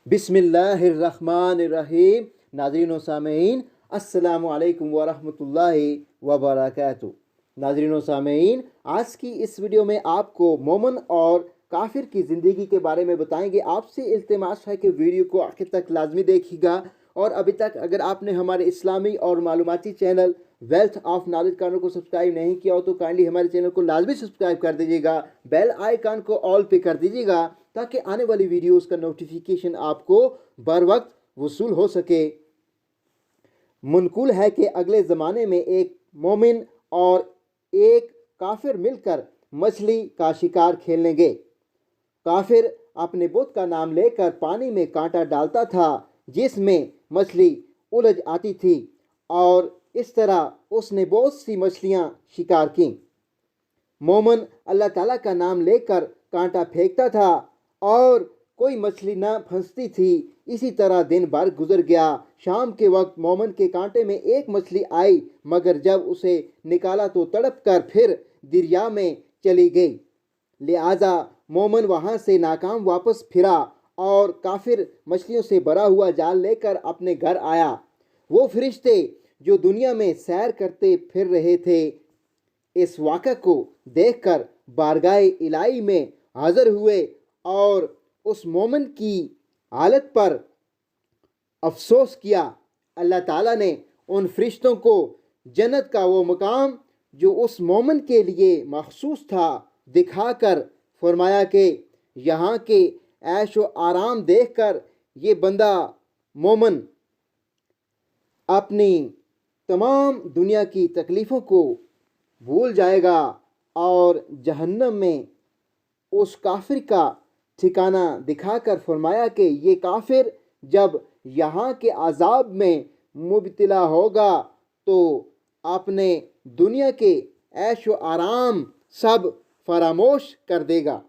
बिस्मिल्लाहिर्रहमानिर्रहीम। नाज़रीन व सामईन, अस्सलामु अलैकुम वरहमतुल्लाहि वबरकातुहू। नाज़रीन व सामईन, आज की इस वीडियो में आपको मोमिन और काफिर की ज़िंदगी के बारे में बताएंगे। आपसे इल्तिमास है कि वीडियो को आखिर तक लाजमी देखिएगा, और अभी तक अगर आपने हमारे इस्लामी और मालूमाती channel wealth of knowledge channel को सब्सक्राइब नहीं किया हो तो काइंडली हमारे चैनल को लाजमी सब्सक्राइब कर दीजिएगा, बेल आइकन को ऑल पे कर दीजिएगा ताकि आने वाली वीडियोस का नोटिफिकेशन आपको बर वक्त वसूल हो सके। मुनकुल है कि अगले ज़माने में एक मोमिन और एक काफिर मिलकर मछली का शिकार खेलने गए। काफिर अपने बुत का नाम लेकर पानी में कांटा डालता था जिसमें मछली उलझ आती थी, और इस तरह उसने बहुत सी मछलियां शिकार की। मोमिन अल्लाह ताला का नाम लेकर कांटा फेंकता था और कोई मछली न फंसती थी। इसी तरह दिन भर गुजर गया। शाम के वक्त मोमिन के कांटे में एक मछली आई, मगर जब उसे निकाला तो तड़प कर फिर दरिया में चली गई। लिहाजा मोमिन वहां से नाकाम वापस फिरा और काफिर मछलियों से भरा हुआ जाल लेकर अपने घर आया। वो फरिश्ते जो दुनिया में सैर करते फिर रहे थे, इस वाक़े को देखकर बारगाह इलाही में हाजिर हुए और उस मोमिन की हालत पर अफसोस किया। अल्लाह ताला ने उन फरिश्तों को जन्नत का वो मकाम जो उस मोमिन के लिए मखसूस था दिखाकर फरमाया कि यहाँ के ऐश व आराम देखकर ये बंदा मोमिन अपनी तमाम दुनिया की तकलीफ़ों को भूल जाएगा, और जहन्नम में उस काफिर का ठिकाना दिखाकर फरमाया कि ये काफिर जब यहाँ के अजाब में मुब्तला होगा तो अपने दुनिया के ऐश व आराम सब फरामोश कर देगा।